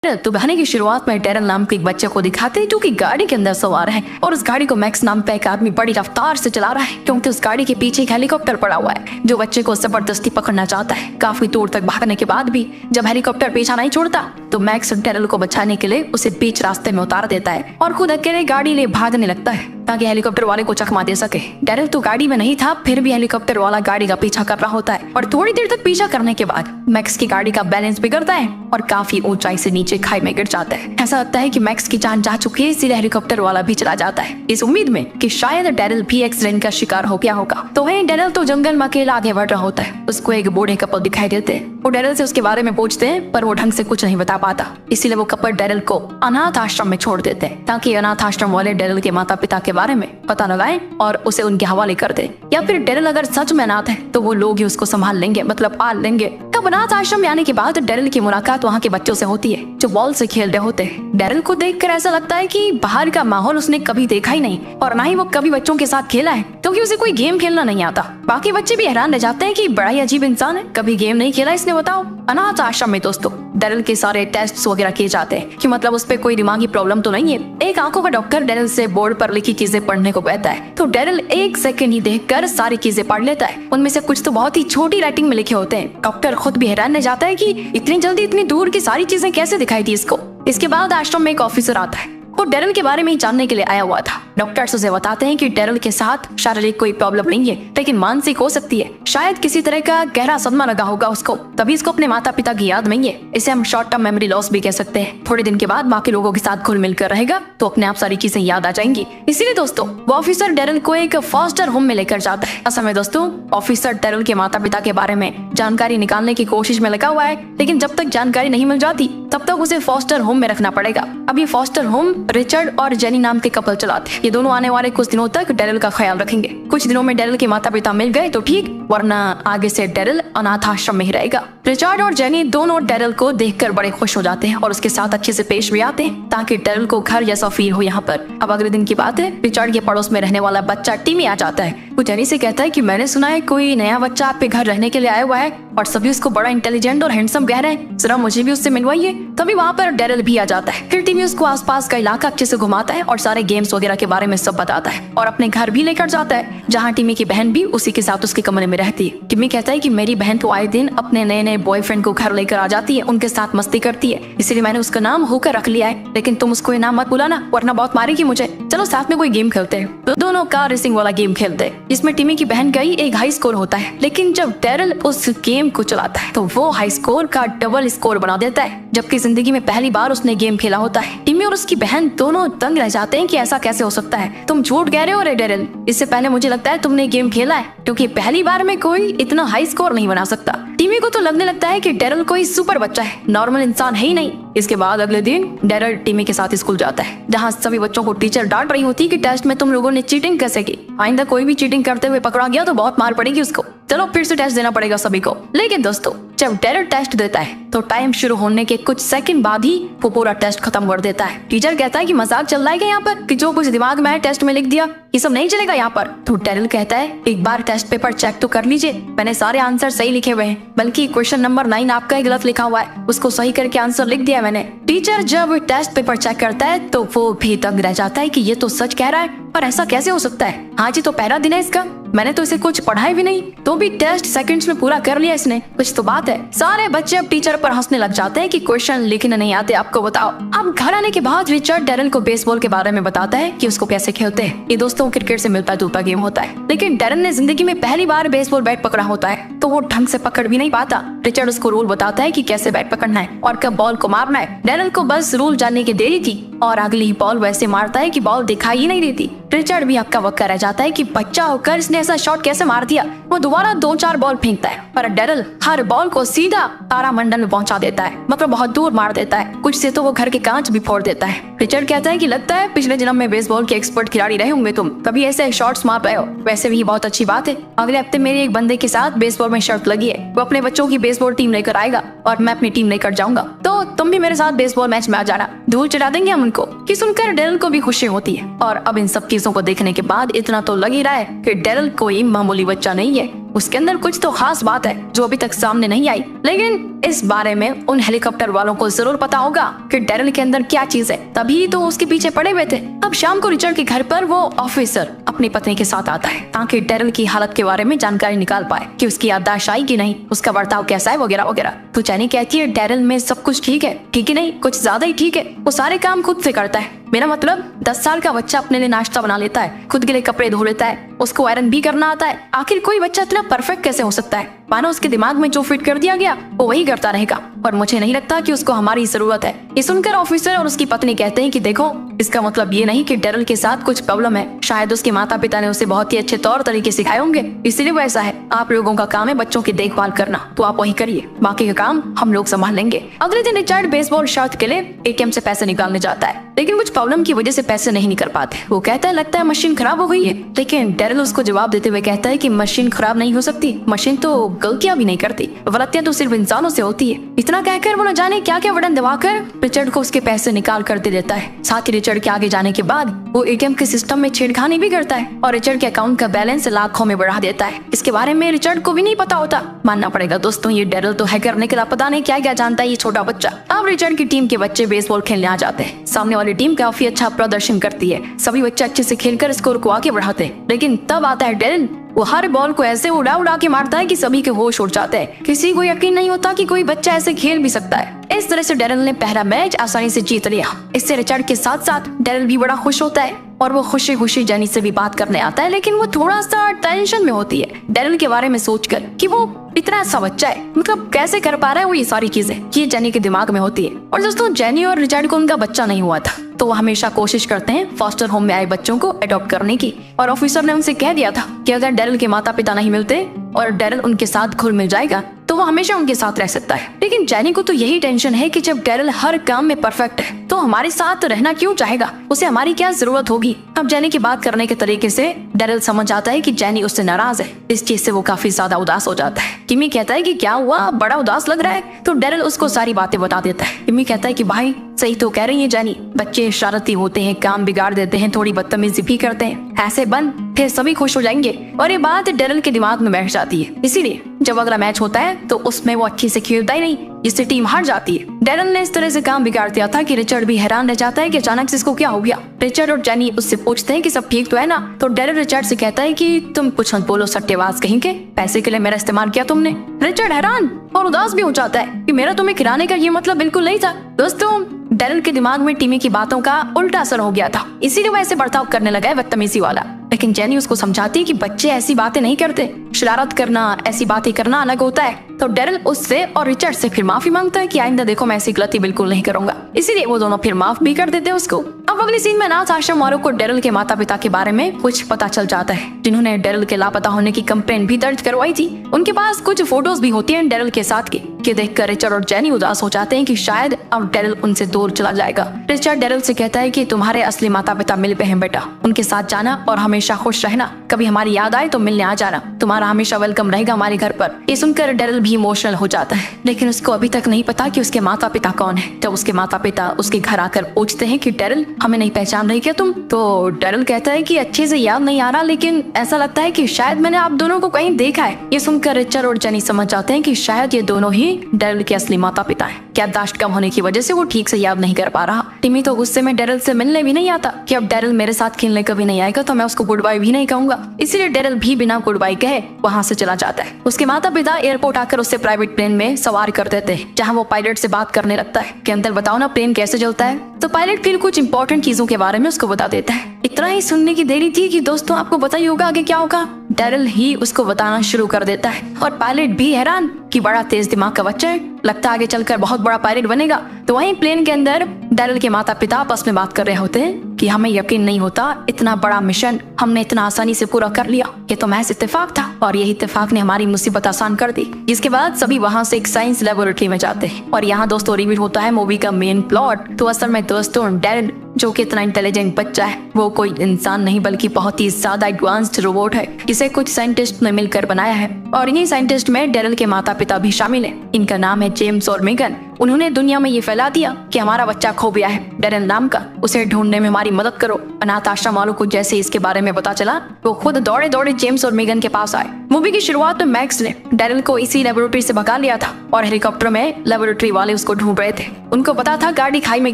तो बहाने की शुरुआत में डेरल नाम के एक बच्चे को दिखाते हैं जो कि गाड़ी के अंदर सवार है और उस गाड़ी को मैक्स नाम का एक आदमी बड़ी रफ्तार से चला रहा है क्योंकि उस गाड़ी के पीछे एक हेलीकॉप्टर पड़ा हुआ है जो बच्चे को जबरदस्ती पकड़ना चाहता है। काफी दूर तक भागने के बाद भी जब हेलीकॉप्टर पीछा नहीं छोड़ता तो मैक्स डेरल को बचाने के लिए उसे बीच रास्ते में उतार देता है और खुद अकेले गाड़ी ले भागने लगता है ताकि हेलीकॉप्टर वाले को चकमा दे सके। डेरल तो गाड़ी में नहीं था, फिर भी हेलीकॉप्टर वाला गाड़ी का पीछा कर रहा होता है और थोड़ी देर तक पीछा करने के बाद मैक्स की गाड़ी का बैलेंस बिगड़ता है और काफी ऊंचाई से नीचे खाई में गिर जाता है। ऐसा लगता है कि मैक्स की जान जा चुकी है, इसलिए हेलीकॉप्टर वाला भी चला जाता है इस उम्मीद में कि शायद डेरल भी एक्सीडेंट का शिकार हो गया होगा। तो वहीं डेरल तो जंगल में अकेला आगे बढ़ रहा होता है। उसको एक बूढ़े कपल दिखाई देते हैं। वो डेरल से उसके बारे में पूछते हैं पर वो ढंग से कुछ नहीं बता पाता, इसीलिए वो कपल डेरल को अनाथ आश्रम में छोड़ देते हैं ताकि अनाथ आश्रम वाले डेरल के माता पिता के बारे में पता लगाएं और उसे उनके हवाले कर दे। या फिर डेरल अगर सच में अनाथ है तो वो लोग ही उसको संभाल लेंगे, मतलब पाल लेंगे। तब अनाथ आश्रम में आने के बाद डेरल की मुलाकात वहाँ के बच्चों से होती है जो बॉल से खेल रहे होते हैं। डेरल को देखकर ऐसा लगता है कि बाहर का माहौल उसने कभी देखा ही नहीं और ना ही वो कभी बच्चों के साथ खेला है क्योंकि उसे कोई गेम खेलना नहीं आता। बाकी बच्चे भी हैरान रह जाते हैं कि बड़ा ही अजीब इंसान है, कभी गेम नहीं खेला इसने, बताओ। अनाथ आश्रम में दोस्तों डेरल के सारे टेस्ट वगैरह किए जाते हैं कि मतलब उस पर कोई दिमागी प्रॉब्लम तो नहीं है। एक आंखों का डॉक्टर डेरल से बोर्ड पर लिखी चीजें पढ़ने को कहता है तो डेरल एक सेकंड ही देखकर सारी चीजें पढ़ लेता है। उनमें से कुछ तो बहुत ही छोटी राइटिंग में लिखे होते हैं। डॉक्टर खुद भी हैरान रह जाता है कि इतनी जल्दी इतनी दूर की सारी चीजें कैसे दिखाई थी इसको। इसके बाद आश्रम में एक ऑफिसर आता है, वो डेरल के बारे में ही जानने के लिए आया हुआ था। डॉक्टर्स उसे बताते हैं कि डेरल के साथ शारीरिक कोई प्रॉब्लम नहीं है लेकिन मानसिक हो सकती है, शायद किसी तरह का गहरा सदमा लगा होगा उसको, तभी इसको अपने माता पिता की याद नहीं है। इसे हम शॉर्ट टर्म मेमोरी लॉस भी कह सकते हैं। थोड़े दिन के बाद बाकी लोगों के साथ घुल मिलकर रहेगा तो अपने आप सारी चीजें याद आ जाएंगी। इसीलिए दोस्तों वो ऑफिसर डेरल को एक फॉस्टर होम में लेकर जाता है। असल में दोस्तों ऑफिसर डेरल के माता पिता के बारे में जानकारी निकालने की कोशिश में लगा हुआ है, लेकिन जब तक जानकारी नहीं मिल जाती तब तक उसे फॉस्टर होम में रखना पड़ेगा। अब ये फॉस्टर होम रिचर्ड और जेनी नाम के कपल चलाते हैं। ये दोनों आने वाले कुछ दिनों तक डेरल का ख्याल रखेंगे। कुछ दिनों में डेरल के माता पिता मिल गए तो ठीक, वरना आगे से डेरल अनाथ आश्रम में ही रहेगा। रिचर्ड और जेनी दोनों डेरल को देखकर बड़े खुश हो जाते हैं और उसके साथ अच्छे से पेश भी आते हैं ताकि डेरल को घर जैसा फील हो यहाँ पर। अब अगले दिन की बात है, रिचर्ड के पड़ोस में रहने वाला बच्चा टिमी आ जाता है। वो जेनी से कहता है कि मैंने सुना है कोई नया बच्चा आपके घर रहने के लिए आया हुआ है और सभी उसको बड़ा इंटेलिजेंट और हैंडसम कह रहे हैं, जरा मुझे भी उससे मिलवाइए। तभी वहाँ पर डेरल भी आ जाता है। फिर टिमी उसको आसपास का इलाका अच्छे से घुमाता है और सारे गेम्स वगैरह के बारे में सब बताता है और अपने घर भी लेकर जाता है जहाँ टिमी की बहन भी उसी के साथ उसके कमरे में रहती है। टिमी कहता है कि मेरी बहन तो आए दिन अपने नए नए बॉयफ्रेंड को घर लेकर आ जाती है, उनके साथ मस्ती करती है, इसलिए मैंने उसका नाम होकर रख लिया है, लेकिन तुम उसको ये नाम मत बुलाना वरना बहुत मारेगी मुझे। चलो साथ में कोई गेम खेलते हैं। तो दोनों कार रेसिंग वाला गेम खेलते हैं जिसमें टिमी की बहन का ही एक हाई स्कोर होता है, लेकिन जब डेरल उस गेम को चलाता है तो वो हाई स्कोर का डबल स्कोर बना देता है, जबकि जिंदगी में पहली बार उसने गेम खेला होता है। टिमी और उसकी बहन दोनों दंग रह जाते हैं कि ऐसा कैसे हो सकता है, तुम झूठ कह रहे हो रे डेरल, इससे पहले मुझे लगता है तुमने गेम खेला है क्योंकि पहली बार में कोई इतना हाई स्कोर नहीं बना सकता। टिमी को तो लगने लगता है कि डेरल कोई सुपर बच्चा है, नॉर्मल इंसान है ही नहीं। इसके बाद अगले दिन डेरल टिमी के साथ स्कूल जाता है जहाँ सभी बच्चों को टीचर डांट रही होती है कि टेस्ट में तुम लोगों ने चीटिंग कैसे की, आइंदा कोई भी चीटिंग करते हुए पकड़ा गया तो बहुत मार पड़ेगी उसको, चलो फिर से टेस्ट देना पड़ेगा सभी को। लेकिन दोस्तों जब डेरल टेस्ट देता है तो टाइम शुरू होने के कुछ सेकंड बाद ही वो पूरा टेस्ट खत्म कर देता है। टीचर कहता है कि मजाक चल रहा है यहाँ पर कि जो कुछ दिमाग में है टेस्ट में लिख दिया, ये सब नहीं चलेगा यहाँ पर। तो डेरल कहता है एक बार टेस्ट पेपर चेक तो कर लीजिए, मैंने सारे आंसर सही लिखे हुए हैं, बल्कि क्वेश्चन नंबर 9 आपका ही गलत लिखा हुआ है, उसको सही करके आंसर लिख दिया मैंने। टीचर जब टेस्ट पेपर चेक करता है तो वो भी दंग रह जाता है कि ये तो सच कह रहा है, पर ऐसा कैसे हो सकता है, हाँ जी तो पहला दिन है इसका, मैंने तो इसे कुछ पढ़ाई भी नहीं तो भी टेस्ट सेकंड्स में पूरा कर लिया इसने, कुछ तो बात है। सारे बच्चे अब टीचर पर हंसने लग जाते हैं कि क्वेश्चन लिखने नहीं आते आपको, बताओ। अब घर आने के बाद रिचर्ड डेरल को बेसबॉल के बारे में बताता है कि उसको कैसे खेलते हैं। ये दोस्तों क्रिकेट से मिलता जुलता गेम होता है, लेकिन डेरल ने जिंदगी में पहली बार बेसबॉल बैट पकड़ा होता है तो वो ढंग से पकड़ भी नहीं पाता। रिचर्ड उसको रूल बताता है कि कैसे बैट पकड़ना है और कब बॉल को मारना है। डेरल को बस रूल जानने की देरी थी और अगली ही बॉल वैसे मारता है कि बॉल दिखाई ही नहीं देती। रिचर्ड भी हक्का बक्का रह जाता है कि बच्चा होकर इसने ऐसा शॉट कैसे मार दिया। वो दोबारा 2-4 बॉल फेंकता है पर डेरल हर बॉल को सीधा तारामंडल में पहुंचा देता है, मतलब बहुत दूर मार देता है, कुछ से तो वो घर के कांच भी फोड़ देता है। रिचर्ड कहता है कि लगता है पिछले जन्म में बेसबॉल के एक्सपर्ट खिलाड़ी रहे होंगे तुम, कभी ऐसे शॉट्स मार रहे हो, वैसे भी बहुत अच्छी बात है। अगले हफ्ते मेरे एक बंदे के साथ बेसबॉल में शर्त लगी है, वो अपने बच्चों की बेसबॉल टीम लेकर आएगा और मैं अपनी टीम लेकर जाऊंगा, तो तुम भी मेरे साथ बेसबॉल मैच में आ जाना, धूल चढ़ा देंगे हम उनको। कि सुनकर डेरल को भी खुशी होती है और अब इन सब चीजों को देखने के बाद इतना तो लग ही रहा है कि डेरल कोई मामूली बच्चा नहीं है, उसके अंदर कुछ तो खास बात है जो अभी तक सामने नहीं आई। लेकिन इस बारे में उन हेलीकॉप्टर वालों को जरूर पता होगा कि डैरिल के अंदर क्या चीज है, तभी तो उसके पीछे पड़े हुए थे। अब शाम को रिचर्ड के घर पर वो ऑफिसर अपनी पत्नी के साथ आता है ताकि डैरिल की हालत के बारे में जानकारी निकाल पाए कि उसकी याददाश्त आई कि नहीं, उसका बर्ताव कैसा है वगैरह वगैरह। तो जैनी कहती है डैरिल में सब कुछ ठीक है, ठीक ही नहीं कुछ ज्यादा ही ठीक है, वो सारे काम खुद से करता है। मेरा मतलब 10 साल का बच्चा अपने लिए नाश्ता बना लेता है, खुद के लिए कपड़े धो लेता है, उसको आयरन भी करना आता है। आखिर कोई बच्चा इतना परफेक्ट कैसे हो सकता है? मानो उसके दिमाग में जो फिट कर दिया गया वो वही करता रहेगा, और मुझे नहीं लगता कि उसको हमारी जरूरत है। ये सुनकर ऑफिसर और उसकी पत्नी कहते हैं कि देखो, इसका मतलब ये नहीं कि डैरिल के साथ कुछ प्रॉब्लम है, शायद उसके माता पिता ने उसे बहुत ही अच्छे तौर तरीके सिखाए होंगे, इसीलिए वो ऐसा है। आप लोगों का काम है बच्चों की देखभाल करना, तो आप वही करिए, बाकी का काम हम लोग संभाल लेंगे। अगले दिन रिचर्ड बेसबॉल शर्ट के लिए एटीएम से पैसे निकालने जाता है, लेकिन कुछ प्रॉब्लम की वजह से पैसे नहीं निकल पाते। वो कहता है लगता है मशीन खराब हो गई है, लेकिन डैरिल उसको जवाब देते हुए कहता है कि मशीन खराब नहीं हो सकती, मशीन तो गलतियां भी नहीं करती, गलतियां तो सिर्फ इंसानों से होती है। इतना कहकर वो न जाने क्या क्या बटन दबाकर रिचर्ड को उसके पैसे निकाल कर दे देता है। साथ ही रिचर्ड के आगे जाने के बाद वो एटीएम के सिस्टम में छेड़खानी भी करता है और रिचर्ड के अकाउंट का बैलेंस लाखों में बढ़ा देता है। इसके बारे में रिचर्ड को भी नहीं पता होता। मानना पड़ेगा दोस्तों, ये डैरिल तो हैकर निकला, पता नहीं क्या क्या जानता है ये छोटा बच्चा। अब रिचर्ड की टीम के बच्चे बेसबॉल खेलने आ जाते हैं। सामने वाली टीम काफी अच्छा प्रदर्शन करती है, सभी बच्चे अच्छे से खेलकर स्कोर को आगे बढ़ाते हैं, लेकिन तब आता है डैरिल। वो हर बॉल को ऐसे उड़ा उड़ा के मारता है कि सभी के होश उड़ जाते हैं। किसी को यकीन नहीं होता कि कोई बच्चा ऐसे खेल भी सकता है। इस तरह से डैरिल ने पहला मैच आसानी से जीत लिया। इससे रिचर्ड के साथ साथ डैरिल भी बड़ा खुश होता है और वो खुशी खुशी जेनी से भी बात करने आता है, लेकिन वो थोड़ा सा टेंशन में होती है डैरिल के बारे में सोचकर कि वो इतना अच्छा बच्चा है, मतलब कैसे कर पा रहा है वो ये सारी चीजें, ये जेनी के दिमाग में होती है। और दोस्तों, जेनी और रिचर्ड को उनका बच्चा नहीं हुआ था, तो वो हमेशा कोशिश करते हैं फॉस्टर होम में आए बच्चों को अडॉप्ट करने की। और ऑफिसर ने उनसे कह दिया था कि अगर डैरिल के माता पिता नहीं मिलते और डैरिल उनके साथ घुल मिल जाएगा तो वो हमेशा उनके साथ रह सकता है। लेकिन जेनी को तो यही टेंशन है कि जब डैरिल हर काम में परफेक्ट है तो हमारे साथ रहना क्यों चाहेगा, उसे हमारी क्या जरूरत होगी। अब जेनी की बात करने के तरीके से डैरिल समझ आता है कि जेनी उससे नाराज है। इस चीज से वो काफी ज्यादा उदास हो जाता है। किमी कहता है कि क्या हुआ, बड़ा उदास लग रहा है, तो डैरिल उसको सारी बातें बता देता है। किमी कहता है कि भाई सही तो कह रही है जेनी, बच्चे शरारती होते हैं, काम बिगाड़ देते हैं, थोड़ी बदतमीजी भी करते हैं, ऐसे बन फिर सभी खुश हो जाएंगे। और ये बात डैरिल के दिमाग में बैठ जाती है, इसीलिए जब अगला मैच होता है तो उसमें वो अच्छे से खेलता ही नहीं, जिससे टीम हार जाती है। डैरिल ने इस तरह से काम बिगाड़ दिया था कि रिचर्ड भी हैरान रह जाता है कि अचानक से इसको क्या हो गया। रिचर्ड और जेनी उससे पूछते हैं कि सब ठीक तो है ना, तो डैरिल रिचर्ड से कहता है कि तुम कुछ मत बोलो सट्टेबाज कहीं के, पैसे के लिए मेरा इस्तेमाल किया तुमने। रिचर्ड हैरान और उदास भी हो जाता है कि मेरा तुम्हें खिलाने का ये मतलब बिल्कुल नहीं था। दोस्तों, डैरिल के दिमाग में टीमी की बातों का उल्टा असर हो गया था, इसीलिए वो ऐसे बर्ताव करने लगा है बदतमीजी वाला। लेकिन जेनी उसको समझाती है कि बच्चे ऐसी बातें नहीं करते, शरारत करना, ऐसी बातें करना अलग होता है। तो डैरिल उससे और रिचर्ड से फिर माफी मांगता है कि आइंदा देखो मैं ऐसी गलती बिल्कुल नहीं करूंगा। इसीलिए वो दोनों फिर माफ भी कर देते हैं उसको। अब अगली सीन में अनाथ आश्रम वालों को डैरिल के माता पिता के बारे में कुछ पता चल जाता है, जिन्होंने डैरिल के लापता होने की कंप्लेंट भी दर्ज करवाई थी। उनके पास कुछ फोटोज भी होती हैं डैरिल के साथ की, कि देखकर रिचर्ड और जेनी उदास हो जाते हैं कि शायद अब डैरिल उनसे दूर चला जाएगा। रिचर्ड डैरिल से कहता है कि तुम्हारे असली माता पिता मिल गए हैं बेटा, उनके साथ जाना और हमेशा खुश रहना, कभी हमारी याद आए तो मिलने आ जाना, तुम्हारा हमेशा वेलकम रहेगा हमारे घर पर। ये सुनकर डैरिल भी इमोशनल हो जाता है, लेकिन उसको अभी तक नहीं पता कि उसके माता पिता कौन है। जब उसके माता पिता उसके घर आकर पूछते हैं कि डैरिल हमें नहीं पहचान रही क्या तुम, तो डैरिल कहता है कि अच्छे से याद नहीं आ रहा, लेकिन ऐसा लगता है कि शायद मैंने आप दोनों को कहीं देखा है। ये सुनकर रिचर्ड और जेनी समझ जाते हैं कि शायद ये दोनों ही डैरिल के असली माता पिता हैं। याददाश्त कम होने की वजह से वो ठीक से याद नहीं कर पा रहा। टिमी तो गुस्से में डैरिल से मिलने भी नहीं आता कि अब डैरिल मेरे साथ खेलने कभी नहीं आएगा तो मैं उसको गुड बाय भी नहीं कहूंगा। इसीलिए डैरिल भी बिना गुड बाय कहे वहाँ से चला जाता है। उसके माता पिता एयरपोर्ट आकर उससे प्राइवेट प्लेन में सवार कर देते हैं, जहाँ वो पायलट से बात करने लगता है कि अंदर बताओ ना प्लेन कैसे चलता है। तो पायलट फिर कुछ इंपॉर्टेंट चीजों के बारे में उसको बता देता है। इतना ही सुनने की देरी थी कि दोस्तों आपको पता ही होगा आगे क्या होगा। डैरिल ही उसको बताना शुरू कर देता है और पायलट भी हैरान कि बड़ा तेज दिमाग का बच्चा है, लगता है आगे चलकर बहुत बड़ा पायलट बनेगा। तो वहीं प्लेन के अंदर डैरिल के माता पिता आपस में बात कर रहे होते हैं कि हमें यकीन नहीं होता इतना बड़ा मिशन हमने इतना आसानी से पूरा कर लिया, ये तो महज इत्तेफाक था और यही इत्तेफाक ने हमारी मुसीबत आसान कर दी। इसके बाद सभी वहाँ से एक साइंस लेबोरेटरी में जाते हैं और यहाँ दोस्तों रिवील होता है मूवी का मेन प्लॉट। तो असल में दोस्तों डैरिल जो कि इतना इंटेलिजेंट बच्चा है वो कोई इंसान नहीं बल्कि बहुत ही ज्यादा एडवांस्ड रोबोट है, जिसे कुछ साइंटिस्ट ने मिलकर बनाया है। और इन्हीं साइंटिस्ट में डैरिल के माता पिता भी शामिल हैं। इनका नाम है जेम्स और मेगन। उन्होंने दुनिया में ये फैला दिया कि हमारा बच्चा खो गया है डैरिल नाम का, उसे ढूंढने में हमारी मदद करो। अनाथ आश्रम वालों को जैसे इसके बारे में पता चला वो खुद दौड़े दौड़े जेम्स और मेगन के पास आए मूवी की शुरुआत में मैक्स ने डेरिल को इसी लेबोरेटरी से भगा लिया था और हेलीकॉप्टर में लेबोरेटरी वाले उसको ढूंढ रहे थे। उनको पता था गाड़ी खाई में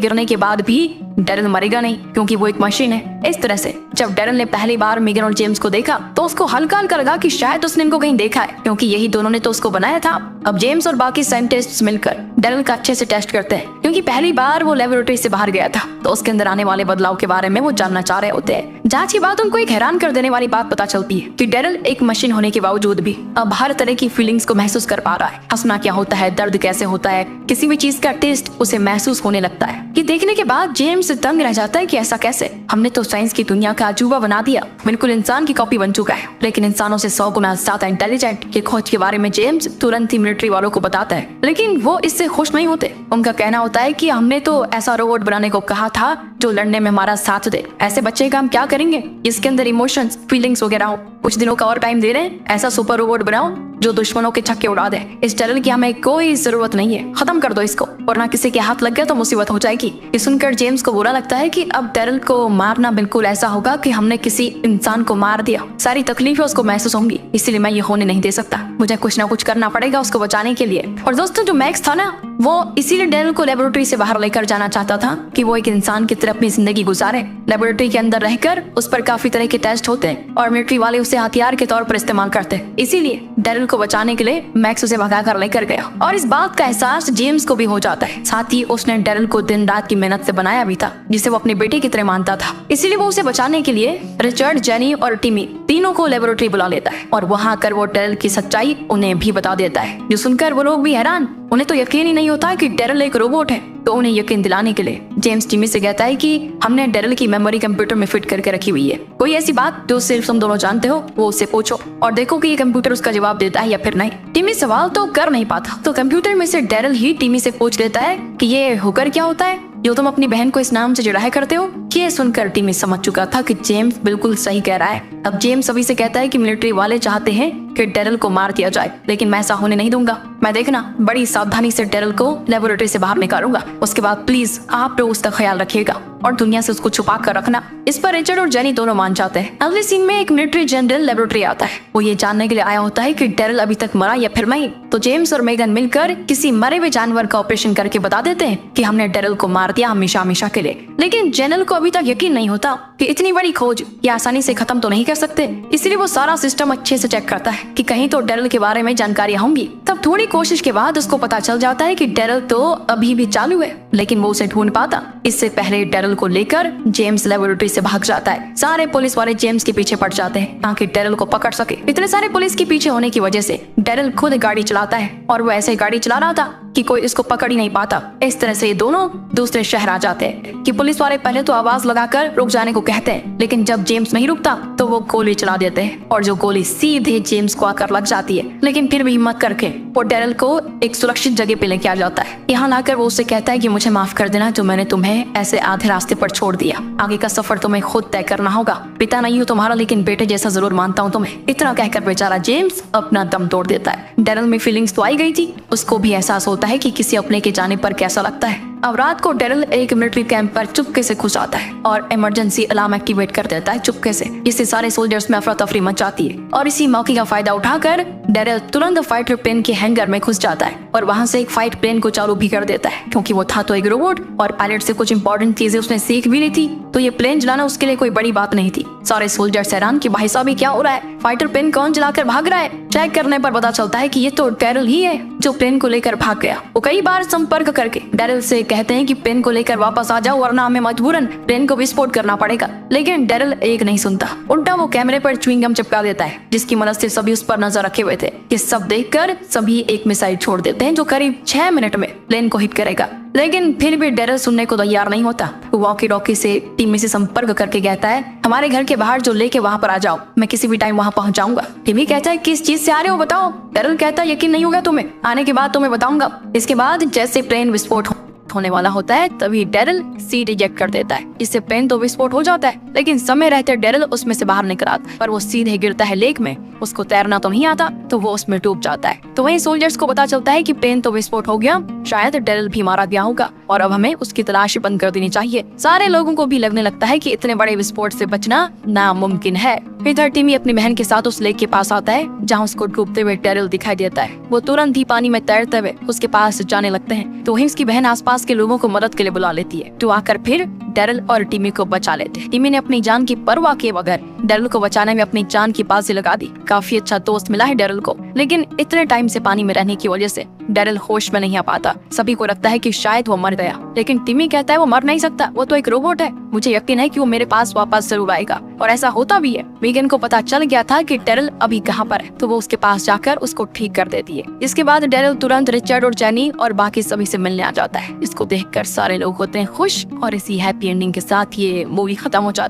गिरने के बाद भी डेरिल मरेगा नहीं, क्योंकि वो एक मशीन है। इस तरह से जब डेरिल ने पहली बार मीगन और जेम्स को देखा तो उसको हल्का हल्का लगा कि शायद उसने इनको कहीं देखा है, क्योंकि यही दोनों ने तो उसको बनाया था। अब जेम्स और बाकी साइंटिस्ट्स मिलकर डेरिल का अच्छे से टेस्ट करते हैं, क्योंकि पहली बार वो लेबोरेटरी से बाहर गया था तो उसके अंदर आने वाले बदलाव के बारे में वो जानना चाह रहे होते हैं। जांच के बाद उनको एक हैरान कर देने वाली बात पता चलती है कि डेरिल एक मशीन होने के बावजूद भी अब हर तरह की फीलिंग्स को महसूस कर पा रहा है। हंसना क्या होता है, दर्द कैसे होता है, किसी भी चीज का टेस्ट उसे महसूस होने लगता है। ये देखने के बाद जेम्स दंग रह जाता है कि ऐसा कैसे, हमने तो साइंस की दुनिया का अजूबा बना दिया, बिल्कुल इंसान की कॉपी बन चुका है, लेकिन इंसानों से 100 गुना ज्यादा इंटेलिजेंट। ये खोज के बारे में जेम्स तुरंत ही मिलिट्री वालों को बताता है, लेकिन वो इससे खुश नहीं होते। उनका कहना होता है कि हमने तो ऐसा रोबोट बनाने को कहा था जो लड़ने में हमारा साथ दे, ऐसे बच्चे का हम क्या करेंगे, इसके अंदर इमोशंस फीलिंग्स वगैरह हो। कुछ दिनों का और टाइम दे रहे हैं, ऐसा सुपर रोबोट बनाओ जो दुश्मनों के छक्के उड़ा दे। इस डेरिल की हमें कोई जरूरत नहीं है, खत्म कर दो इसको, वरना किसी के हाथ लग गया तो मुसीबत हो जाएगी। ये सुनकर जेम्स को बुरा लगता है कि अब डेरिल को मारना बिल्कुल ऐसा होगा कि हमने किसी इंसान को मार दिया, सारी तकलीफें उसको महसूस होंगी, इसलिए मैं ये होने नहीं दे सकता, मुझे कुछ ना कुछ करना पड़ेगा उसको बचाने के लिए। और दोस्तों जो मैक्स था ना, वो इसीलिए डेरिल को लेबोरेटरी से बाहर लेकर जाना चाहता था कि वो एक इंसान की तरह अपनी जिंदगी गुजारे। लेबोरेटरी के अंदर रहकर उस पर काफी तरह के टेस्ट होते हैं और मिलिट्री वाले उसे हथियार के तौर पर इस्तेमाल करते हैं। इसीलिए डेरिल को बचाने के लिए मैक्स उसे भगा कर लेकर गया और इस बात का एहसास जेम्स को भी हो जाता है। साथ ही उसने डेरिल को दिन रात की मेहनत से बनाया भी था, जिसे वो अपने बेटे की तरह मानता था। इसीलिए वो उसे बचाने के लिए रिचर्ड, जेनी और टिमी तीनों को लेबोरेटरी बुला लेता है और वहां आकर वो डेरिल की सच्चाई उन्हें भी बता देता है, जो सुनकर वो लोग भी हैरान, उन्हें तो यकीन ही नहीं होता कि डेरिल एक रोबोट है। तो उन्हें यकीन दिलाने के लिए जेम्स टिमी से कहता है कि हमने डेरिल की मेमोरी कंप्यूटर में फिट करके रखी हुई है, कोई ऐसी बात जो सिर्फ तुम दोनों जानते हो वो उससे पूछो और देखो कि ये कंप्यूटर उसका जवाब देता है या फिर नहीं। टिमी सवाल तो कर नहीं पाता तो कंप्यूटर में से डेरिल ही टिमी से पूछ लेता है कि ये हुकर क्या होता है जो तुम अपनी बहन को इस नाम से चिढ़ाया करते हो। ये सुनकर टिमी समझ चुका था कि जेम्स बिल्कुल सही कह रहा है। अब जेम्स सभी से कहता है कि मिलिट्री वाले चाहते हैं कि डेरिल को मार दिया जाए, लेकिन मैं ऐसा होने नहीं दूंगा। मैं देखना बड़ी सावधानी से डेरिल को लेबोरेटरी से बाहर निकालूंगा, उसके बाद प्लीज आप लोग उसका ख्याल रखिएगा और दुनिया से उसको छुपा कर रखना। इस पर रिचर्ड और जेनी दोनों मान जाते हैं। अगले सीन में एक मिलिट्री जनरल लेबोरेटरी आता है, वो ये जानने के लिए आया होता है कि डेरिल अभी तक मरा या फिर नहीं। तो जेम्स और मेगन मिलकर किसी मरे हुए जानवर का ऑपरेशन करके बता देते हैं कि हमने डेरिल को मार दिया हमेशा हमेशा के लिए। लेकिन जनरल को अभी तक यकीन नहीं होता कि इतनी बड़ी खोज ये आसानी से खत्म तो नहीं कर सकते, इसलिए वो सारा सिस्टम अच्छे से चेक करता है कि कहीं तो डेरिल के बारे में जानकारियां होंगी। तब थोड़ी कोशिश के बाद उसको पता चल जाता है कि डेरिल तो अभी भी चालू है, लेकिन वो उसे ढूंढ पाता। इससे पहले डेरिल को लेकर जेम्स लेबोरेटरी से भाग जाता है। सारे पुलिस वाले जेम्स के पीछे पड़ जाते हैं ताकि डेरिल को पकड़ सके। इतने सारे पुलिस के पीछे होने की वजह से डेरिल खुद गाड़ी चलाता है और वो ऐसे गाड़ी चला रहा था कि कोई इसको पकड़ ही नहीं पाता। इस तरह से ये दोनों दूसरे शहर आ जाते हैं कि पुलिस वाले पहले तो आवाज लगाकर रुक जाने को कहते हैं, लेकिन जब जेम्स नहीं रुकता तो वो गोली चला देते हैं और जो गोली सीधे जेम्स को आकर लग जाती है। लेकिन फिर भी हिम्मत करके वो डेरिल को एक सुरक्षित जगह पे लेके आ जाता है। यहाँ लाकर वो उससे कहता है कि मुझे माफ कर देना जो मैंने तुम्हें ऐसे आधे रास्ते पर छोड़ दिया, आगे का सफर तुम्हें खुद तय करना होगा। पिता नहीं हूँ तुम्हारा, लेकिन बेटे जैसा जरूर मानता हूँ तुम्हें। इतना कहकर बेचारा जेम्स अपना दम तोड़ देता है। डेरिल में फीलिंग्स तो आई गई थी, उसको भी एहसास होता है कि किसी अपने के जाने पर कैसा लगता है। अब रात को डेरिल एक मिलिट्री कैंप पर चुपके से घुस आता है और इमरजेंसी अलार्म एक्टिवेट कर देता है चुपके से, जिससे सारे सोल्जर्स में अफरा तफरी मच जाती है। और इसी मौके का फायदा उठाकर डेरिल तुरंत फाइटर प्लेन के हैंगर में घुस जाता है और वहां से एक फाइट प्लेन को चालू भी कर देता है, क्योंकि वो था तो एक रोबोट और पायलट से कुछ इंपॉर्टेंट चीजें उसने सीख भी ली थी, तो ये प्लेन चलाना उसके लिए कोई बड़ी बात नहीं थी। सारे सोल्जर्स हैरान कि भाई साहब क्या हो रहा है, फाइटर प्लेन कौन चलाकर भाग रहा है। चेक करने पर पता चलता है कि ये तो डेरिल ही है जो प्लेन को लेकर भाग गया। वो कई बार संपर्क करके डेरिल से कहते हैं कि प्लेन को लेकर वापस आ जाओ, वरना हमें मजबूरन प्लेन को विस्फोट करना पड़ेगा। लेकिन डेरिल एक नहीं सुनता, उल्टा वो कैमरे पर च्युइंगम चिपका देता है, जिसकी मदद से सभी उस पर नजर रखे हुए थे। ये सब देखकर सभी एक मिसाइल छोड़ देते हैं जो करीब 6 मिनट में प्लेन को हिट करेगा। लेकिन फिर भी डेरिल सुनने को तैयार नहीं होता। वो वॉकी टॉकी से टिमी से संपर्क करके कहता है हमारे घर के बाहर जो लेके वहां पर आ जाओ, मैं किसी भी टाइम वहां पहुंच जाऊंगा। टिमी कहता है किस चीज से आ रहे हो बताओ। डेरिल कहता है यकीन नहीं होगा तुम्हें, आने के बाद तुम्हें बताऊंगा। इसके बाद जैसे प्लेन विस्फोट होने वाला होता है तभी डेरिल सीट इजेक्ट कर देता है, जिससे प्लेन तो विस्फोट हो जाता है, लेकिन समय रहते डेरिल उसमें से बाहर निकल आता है, पर वो सीधे गिरता है लेक में। उसको तैरना तो नहीं आता तो वो उसमें डूब जाता है। तो वहीं सोल्जर्स को पता चलता है कि प्लेन तो विस्फोट हो गया, शायद डेरिल भी मारा गया होगा और अब हमें उसकी तलाश बंद कर देनी चाहिए। सारे लोगों को भी लगने लगता है कि इतने बड़े विस्फोट से बचना नामुमकिन है। इधर टिमी अपनी बहन के साथ उस लेक के पास आता है जहाँ उसको डूबते हुए डेरिल दिखाई देता है। वो तुरंत ही पानी में तैरते हुए उसके पास जाने लगते हैं, तो वहीं उसकी बहन आसपास के लोगों को मदद के लिए बुला लेती है, तो आकर फिर डेरिल और टिमी को बचा लेते हैं। टिमी ने अपनी जान की परवाह किए बगैर डेरिल को बचाने में अपनी जान की बाजी लगा दी। काफी अच्छा दोस्त मिला है डेरिल को, लेकिन इतने टाइम से पानी में रहने की वजह से डेरिल होश में नहीं आ पाता। सभी को लगता है कि शायद वो मर गया, लेकिन टिमी कहता है वो मर नहीं सकता, वो तो एक रोबोट है। मुझे यकीन है कि वो मेरे पास वापस जरूर आएगा, और ऐसा होता भी है। मीगन को पता चल गया था कि डेरिल अभी कहाँ पर है, तो वो उसके पास जाकर उसको ठीक कर देती है। इसके बाद डेरिल तुरंत रिचर्ड और जेनी और बाकी सभी से मिलने आ जाता है। इसको देखकर सारे लोग होते हैं खुश, और इसी हैप्पी एंडिंग के साथ ये मूवी खत्म हो जाती है।